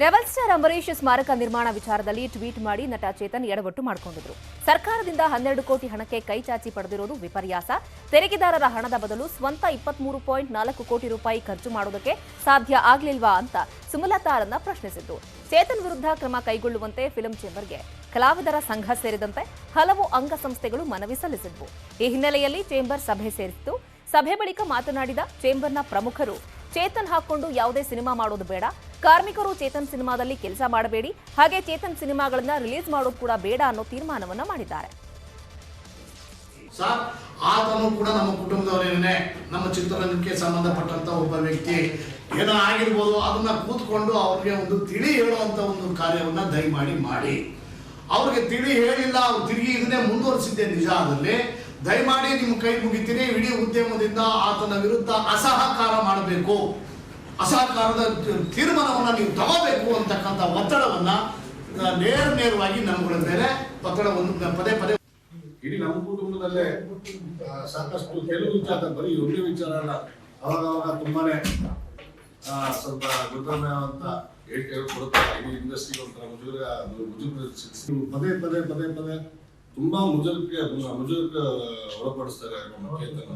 Rebel star Ambareesh ಸ್ಮಾರಕ ನಿರ್ಮಾಣ ವಿಚಾರದಲ್ಲಿ ಟ್ವೀಟ್ ಮಾಡಿ ನಟ ಚೇತನ್ ಎಡವಟ್ಟು ಮಾಡಿಕೊಂಡಿದ್ರು. ಸರ್ಕಾರದಿಂದ 12 ಕೋಟಿ ಹಣಕ್ಕೆ ಕೈಚಾಚಿ ಪಡೆದಿರೋದು ವಿಪರ್ಯಾಸ. ತೆರಿಗೆದಾರರ ಹಣದ ಬದಲು ಸ್ವಂತ 23.4 ಕೋಟಿ ರೂಪಾಯಿ ಖರ್ಚು ಮಾಡೋದಕ್ಕೆ ಸಾಧ್ಯ ಆಗ್ಲಿಲ್ವಾ ಅಂತ ಸುಮಲತಾರನ್ನ ಪ್ರಶ್ನಿಸಿದ್ದು. ಚೇತನ್ ವಿರುದ್ಧ ಕ್ರಮ ಕೈಗೊಳ್ಳುವಂತೆ ಫಿಲ್ಮ್ ಚೇಂಬರ್ಗೆ ಕಲಾವಿದರ ಸಂಘ ಸೇರಿದಂತೆ ಹಲವು ಅಂಗಸಂಸ್ಥೆಗಳು ಮನವಿ ಸಲ್ಲಿಸಿದ್ವು. ಈ ಹಿನ್ನೆಲೆಯಲ್ಲಿ ಚೇಂಬರ್ ಸಭೆ ಸೇರಿಸಿತು. ಸಭೆ ಬಳಿಕ ಮಾತನಾಡಿದ ಚೇಂಬರ್ನ ಪ್ರಮುಖರು, ಚೇತನ್ ಹಾಕೊಂಡು ಯಾವುದೇ ಸಿನಿಮಾ ಮಾಡೋದು ಬೇಡ, ಕಾರ್ಮಿಕರು ಚೇತನ್ ಸಿನಿಮಾದಲ್ಲಿ ಕೆಲಸ ಮಾಡಬೇಡಿ, ಹಾಗೆ ಚೇತನ್ ಸಿನಿಮಾಗಳನ್ನ ರಿಲೀಸ್ ಮಾಡೋದು ಕೂಡ ಬೇಡ ಅನ್ನೋ ತೀರ್ಮಾನವನ್ನ ಮಾಡಿದ್ದಾರೆ. ಸರ್, ಆತನು ಕೂಡ ನಮ್ಮ ಕುಟುಂಬದವರೇನೆ, ನಮ್ಮ ಚಿತ್ರರಂಗಕ್ಕೆ ಸಂಬಂಧಪಟ್ಟಂತ ಒಬ್ಬ ವ್ಯಕ್ತಿ. ಏನೋ ಆಗಿರ್ಬೋದು, ಅದನ್ನ ಕೂತ್ಕೊಂಡು ಅವ್ರಿಗೆ ಒಂದು ತಿಳಿ ಹೇಳುವಂತ ಒಂದು ಕಾರ್ಯವನ್ನ ದಯಮಾಡಿ ಮಾಡಿ. ಅವ್ರಿಗೆ ತಿಳಿ ಹೇಳಿಲ್ಲ, ಅವ್ರು ತಿರುಗಿ ಇದನ್ನೇ ಮುಂದುವರಿಸಿದ್ದೆ ನಿಜ. ಆದಲ್ಲಿ ದಯಮಾಡಿ ನಿಮ್ಮ ಕೈ ಮುಗಿತೀನಿ. ಇಡೀ ಉದ್ಯಮದಿಂದ ಆತನ ವಿರುದ್ಧ ಅಸಹಕಾರ ಮಾಡಬೇಕು, ಅಸಹಕಾರದ ತೀರ್ಮಾನವನ್ನ ನೀವು ತಗೋಬೇಕು ಅಂತಕ್ಕಂಥ ಒತ್ತಡವನ್ನ ನೇರವಾಗಿ ನಮ್ಮಗಳ ಮೇಲೆ ಒತ್ತಡವನ್ನು ಪದೇ ಪದೇ. ಇಡೀ ನಮ್ಮ ಕುಟುಂಬದಲ್ಲೇ ಸಾಕಷ್ಟು ಕೆಲವು ವಿಚಾರ, ಬರೀ ಒಂದೇ ವಿಚಾರ ಅಲ್ಲ, ಅವಾಗ ತುಂಬಾನೇ ಸ್ವಲ್ಪ ದುರ್ಗಮಯವಂತ ಹೇಳಿಕೆಗಳು ಕೊಡುತ್ತಾರೆ. ಇಡೀ ಇಂಡಸ್ಟ್ರಿ ಒಂಥರ ಪದೇ ತುಂಬಾ ಮುಜುಗರಕ್ಕೆ ಒಳಪಡಿಸ್ತಾರೆ ನಮ್ಮ ಚೇತನ.